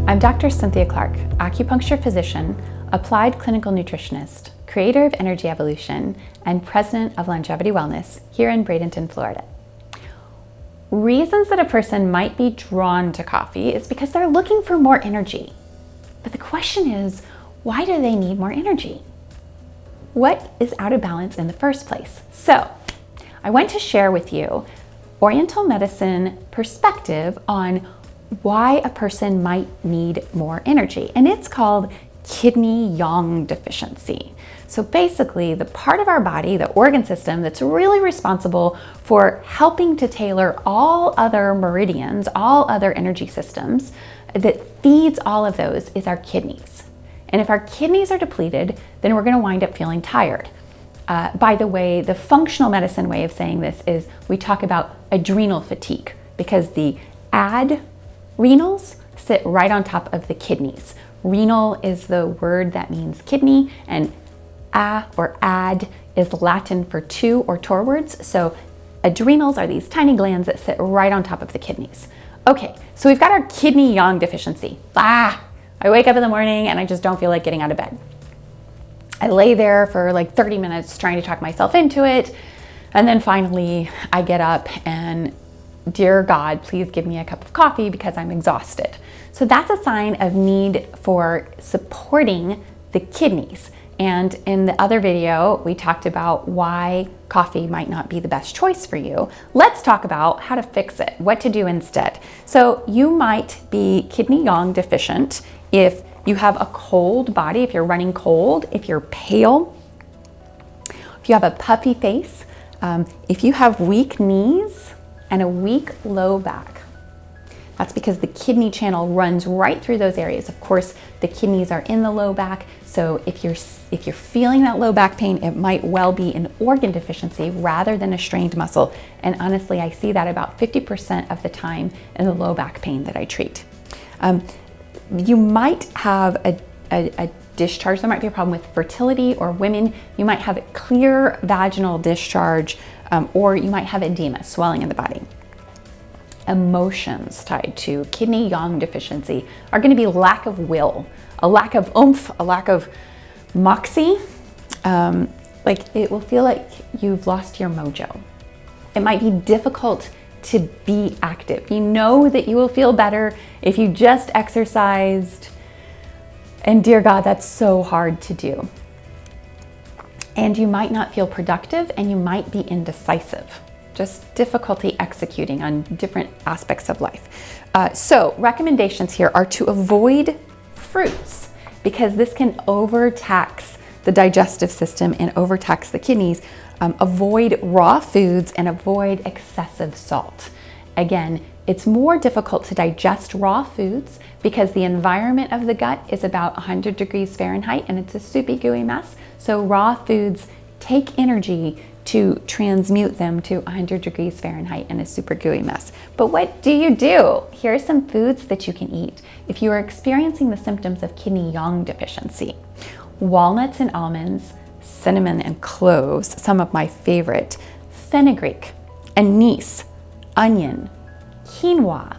I'm Dr. Cynthia Clark, acupuncture physician, applied clinical nutritionist, creator of Energy Evolution, and president of Longevity Wellness here in Bradenton, Florida. Reasons that a person might be drawn to coffee is because they're looking for more energy. But the question is, why do they need more energy? What is out of balance in the first place? So, I want to share with you Oriental medicine perspective on why a person might need more energy, and it's called kidney yang deficiency. So basically, the part of our body, the organ system that's really responsible for helping to tailor all other meridians, all other energy systems, that feeds all of those is our kidneys. And if our kidneys are depleted, then we're going to wind up feeling tired. By the way, the functional medicine way of saying this is we talk about adrenal fatigue because the adrenals sit right on top of the kidneys. Renal is the word that means kidney, and a or ad is Latin for to or towards. So adrenals are these tiny glands that sit right on top of the kidneys. Okay, so we've got our kidney yang deficiency. I wake up in the morning and I just don't feel like getting out of bed. I lay there for like 30 minutes trying to talk myself into it. And then finally I get up and, dear God, please give me a cup of coffee because I'm exhausted. So that's a sign of need for supporting the kidneys. And in the other video, we talked about why coffee might not be the best choice for you. Let's talk about how to fix it, what to do instead. So you might be kidney yang deficient if you have a cold body, if you're running cold, if you're pale, if you have a puffy face, if you have weak knees and a weak low back. That's because the kidney channel runs right through those areas. Of course, the kidneys are in the low back, so if you're feeling that low back pain, it might well be an organ deficiency rather than a strained muscle. And honestly, I see that about 50% of the time in the low back pain that I treat. You might have a discharge. There might be a problem with fertility, or women, you might have a clear vaginal discharge, or you might have edema, swelling in the body. Emotions tied to kidney yang deficiency are going to be lack of will, a lack of oomph, a lack of moxie. Like it will feel like you've lost your mojo. It might be difficult to be active. You know that you will feel better if you just exercised, and dear God, that's so hard to do. And you might not feel productive, and you might be indecisive. Just difficulty executing on different aspects of life. So recommendations here are to avoid fruits because this can overtax the digestive system and overtax the kidneys. Avoid raw foods and avoid excessive salt. Again, it's more difficult to digest raw foods because the environment of the gut is about 100 degrees Fahrenheit and it's a soupy, gooey mess. So raw foods take energy to transmute them to 100 degrees Fahrenheit in a super gooey mess. But what do? Here are some foods that you can eat if you are experiencing the symptoms of kidney yang deficiency. Walnuts and almonds, cinnamon and cloves, some of my favorite, fenugreek, anise, onion, quinoa,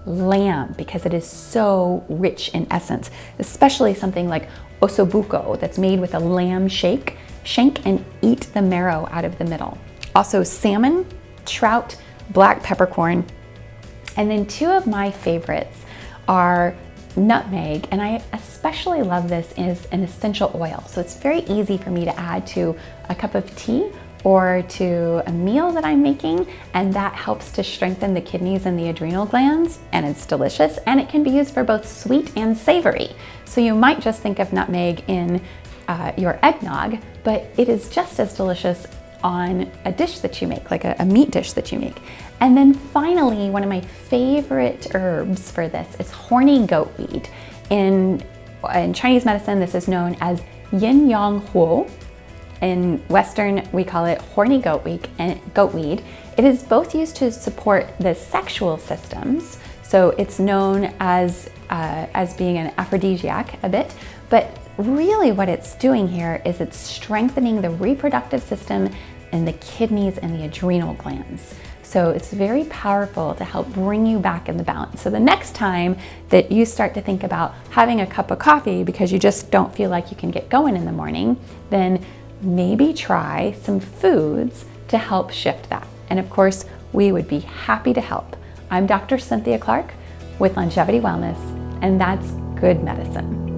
lamb, because it is so rich in essence, especially something like ossobuco that's made with a lamb shank and eat the marrow out of the middle. Also salmon, trout, black peppercorn. And then two of my favorites are nutmeg, and I especially love this as an essential oil. So it's very easy for me to add to a cup of tea or to a meal that I'm making, and that helps to strengthen the kidneys and the adrenal glands, and it's delicious, and it can be used for both sweet and savory. So you might just think of nutmeg in your eggnog, but it is just as delicious on a dish that you make, like a meat dish that you make. And then finally, one of my favorite herbs for this is horny goatweed. In Chinese medicine, this is known as yin yang huo. In Western, we call it horny goatweed. It is both used to support the sexual systems, so it's known as being an aphrodisiac a bit, but really what it's doing here is it's strengthening the reproductive system and the kidneys and the adrenal glands. So it's very powerful to help bring you back in the balance. So the next time that you start to think about having a cup of coffee because you just don't feel like you can get going in the morning, then maybe try some foods to help shift that. And of course, we would be happy to help. I'm Dr. Cynthia Clark with Longevity Wellness, and that's good medicine.